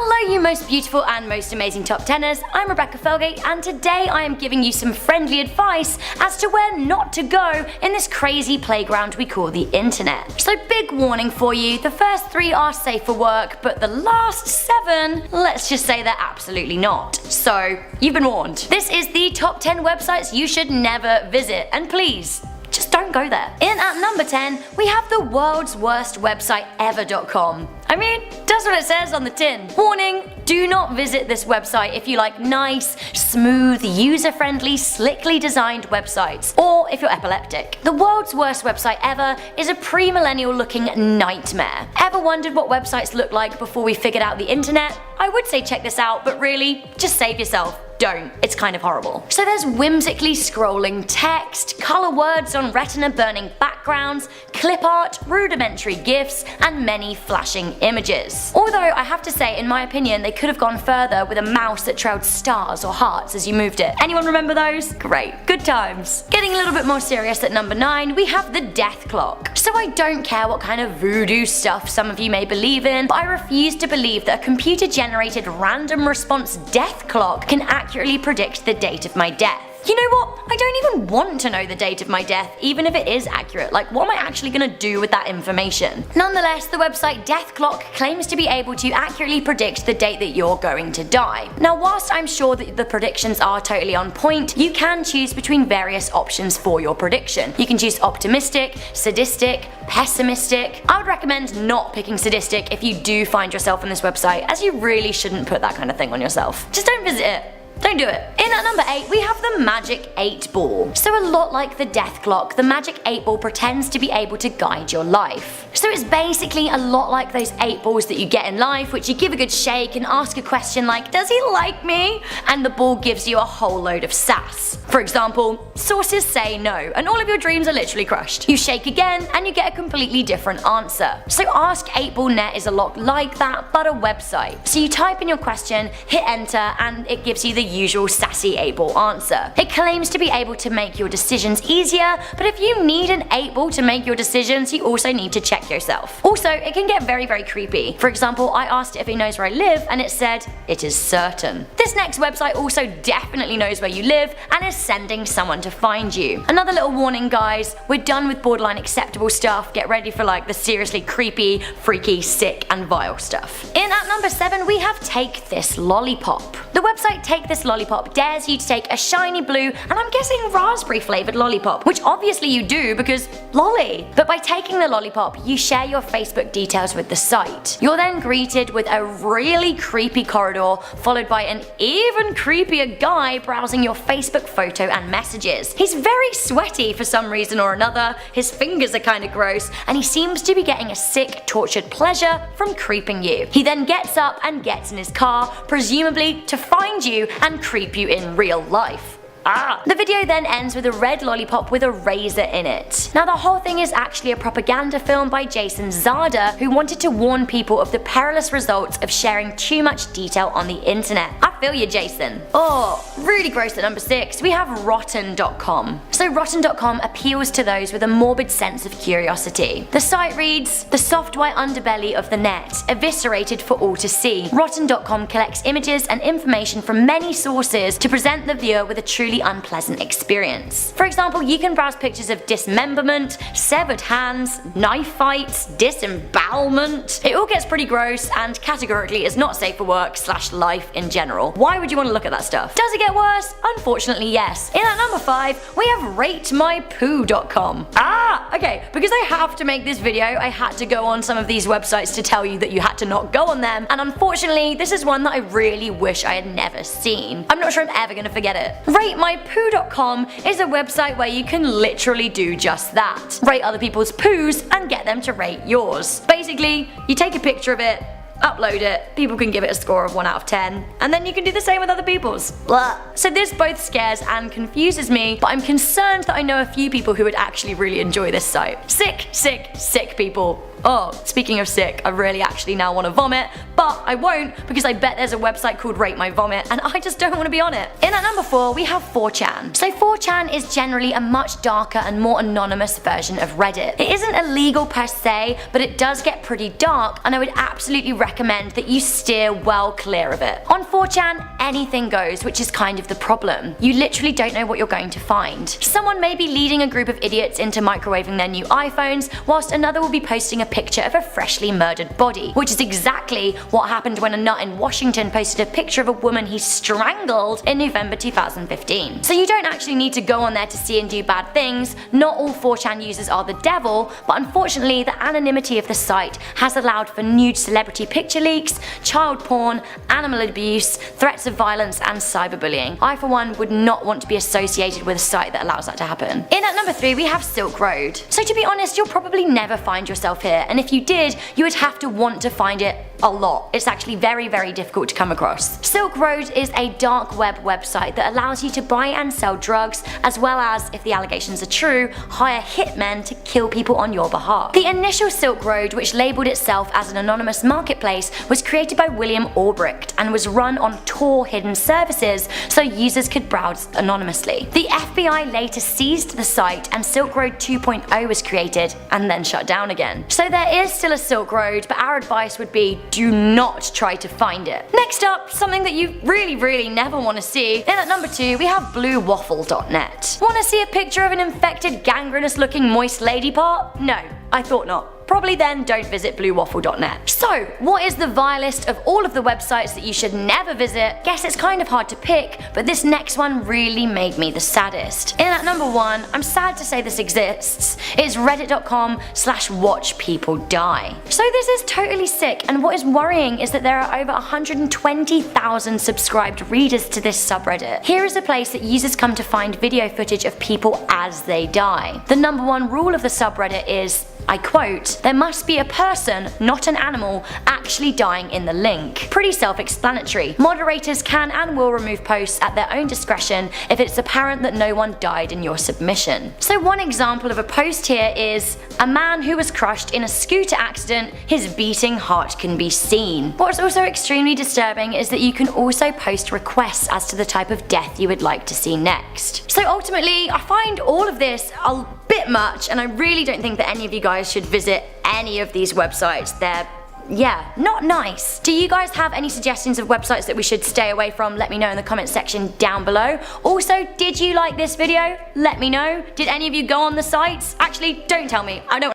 Hello you most beautiful and most amazing top 10ers, I'm Rebecca Felgate and today I am giving you some friendly advice as to where not to go in this crazy playground we call the internet. So big warning for you, the first 3 are safe for work, but the last 7, let's just say they're absolutely not. So you've been warned. This is the top 10 websites you should never visit, and please, just don't go there. In at number 10, we have the world's worst website ever.com. I mean, does what it says on the tin. Warning, do not visit this website if you like nice, smooth, user-friendly, slickly designed websites, or if you're epileptic. The world's worst website ever is a pre-millennial looking nightmare. Ever wondered what websites look like before we figured out the internet? I would say check this out, but really, just save yourself. Don't. It's kind of horrible. So there's whimsically scrolling text, color words on retina burning backgrounds, clip art, rudimentary GIFs, and many flashing images. Although I have to say, in my opinion, they could have gone further with a mouse that trailed stars or hearts as you moved it. Anyone remember those? Great. Good times. Getting a little bit more serious at number 9, we have the death clock. So I don't care what kind of voodoo stuff some of you may believe in, but I refuse to believe that a computer-generated random response death clock can accurately predict the date of my death. You know what? I don't even want to know the date of my death, even if it is accurate. Like, what am I actually gonna do with that information? Nonetheless, the website Death Clock claims to be able to accurately predict the date that you're going to die. Now, whilst I'm sure that the predictions are totally on point, you can choose between various options for your prediction. You can choose optimistic, sadistic, pessimistic. I would recommend not picking sadistic if you do find yourself on this website, as you really shouldn't put that kind of thing on yourself. Just don't visit it. Don't do it. In at number 8, we have the Magic 8 Ball. So a lot like the Death Clock, the Magic 8 Ball pretends to be able to guide your life. So it's basically a lot like those 8 balls that you get in life, which you give a good shake and ask a question like, does he like me? And the ball gives you a whole load of sass. For example, sources say no, and all of your dreams are literally crushed. You shake again, and you get a completely different answer. So Ask 8ball.net is a lot like that, but a website. So you type in your question, hit enter, and it gives you the usual sassy 8-ball answer. It claims to be able to make your decisions easier, but if you need an 8-ball to make your decisions, you also need to check yourself. Also, it can get very, very creepy. For example, I asked if it knows where I live, and it said, it is certain. This next website also definitely knows where you live, and is sending someone to find you. Another little warning, guys, we're done with borderline acceptable stuff. Get ready for like the seriously creepy, freaky, sick, and vile stuff. In at number 7, we have Take This Lollipop. The website Take This Lollipop dares you to take a shiny blue, and I'm guessing raspberry flavored lollipop, which obviously you do because lolly. But by taking the lollipop, you share your Facebook details with the site. You're then greeted with a really creepy corridor, followed by an even creepier guy browsing your Facebook photo and messages. He's very sweaty for some reason or another, his fingers are kinda gross, and he seems to be getting a sick, tortured pleasure from creeping you. He then gets up and gets in his car, presumably to find you and creep you in real life. The video then ends with a red lollipop with a razor in it. Now the whole thing is actually a propaganda film by Jason Zarda, who wanted to warn people of the perilous results of sharing too much detail on the internet. I feel you, Jason. Oh, really gross at number 6, we have Rotten.com. So Rotten.com appeals to those with a morbid sense of curiosity. The site reads, the soft white underbelly of the net, eviscerated for all to see. Rotten.com collects images and information from many sources to present the viewer with a truly unpleasant experience. For example, you can browse pictures of dismemberment, severed hands, knife fights, disembowelment. It all gets pretty gross and categorically is not safe for work / life in general. Why would you want to look at that stuff? Does it get worse? Unfortunately, yes. In at number 5, we have RateMyPoo.com. Okay, because I have to make this video, I had to go on some of these websites to tell you that you had to not go on them, and unfortunately, this is one that I really wish I had never seen. I'm not sure I'm ever gonna forget it. RateMyPoo.com is a website where you can literally do just that. Rate other people's poos and get them to rate yours. Basically, you take a picture of it, upload it, people can give it a score of 1 out of 10, and then you can do the same with other people's. Blah. So this both scares and confuses me, but I'm concerned that I know a few people who would actually really enjoy this site. Sick, sick, sick people. Oh, speaking of sick, I really actually now want to vomit, but I won't because I bet there's a website called Rate My Vomit and I just don't want to be on it. In at number 4, we have 4chan. So 4chan is generally a much darker and more anonymous version of Reddit. It isn't illegal per se, but it does get pretty dark, and I would absolutely recommend that you steer well clear of it. On 4chan, anything goes, which is kind of the problem. You literally don't know what you're going to find. Someone may be leading a group of idiots into microwaving their new iPhones, whilst another will be posting a picture of a freshly murdered body, which is exactly what happened when a nut in Washington posted a picture of a woman he strangled in November 2015. So you don't actually need to go on there to see and do bad things. Not all 4chan users are the devil, but unfortunately the anonymity of the site has allowed for nude celebrity picture leaks, child porn, animal abuse, threats of violence and cyberbullying. I for one would not want to be associated with a site that allows that to happen. In at number 3, we have Silk Road. So to be honest, you'll probably never find yourself here, and if you did, you would have to want to find it a lot. It's actually very, very difficult to come across. Silk Road is a dark web website that allows you to buy and sell drugs, as well as, if the allegations are true, hire hitmen to kill people on your behalf. The initial Silk Road, which labelled itself as an anonymous marketplace, was created by William Albrecht and was run on Tor hidden services so users could browse anonymously. The FBI later seized the site and Silk Road 2.0 was created and then shut down again. So there is still a Silk Road, but our advice would be do not try to find it. Next up, something that you really never want to see. In at number 2, we have bluewaffle.net. Want to see a picture of an infected, gangrenous looking moist lady part? No, I thought not. Probably then don't visit bluewaffle.net. So, what is the vilest of all of the websites that you should never visit? Guess it's kind of hard to pick, but this next one really made me the saddest. In at number 1, I'm sad to say this exists, it's reddit.com/watchpeopledie. So this is totally sick, and what is worrying is that there are over 120,000 subscribed readers to this subreddit. Here is a place that users come to find video footage of people as they die. The number 1 rule of the subreddit is, I quote, "There must be a person, not an animal, actually dying in the link." Pretty self-explanatory. Moderators can and will remove posts at their own discretion if it's apparent that no one died in your submission. So one example of a post here is, "A man who was crushed in a scooter accident, his beating heart can be seen." What's also extremely disturbing is that you can also post requests as to the type of death you would like to see next. So ultimately, I find all of this a bit much, and I really don't think that any of you guys should visit any of these websites. They're not nice. Do you guys have any suggestions of websites that we should stay away from? Let me know in the comment section down below. Also, did you like this video? Let me know. Did any of you go on the sites? Actually, don't tell me. I don't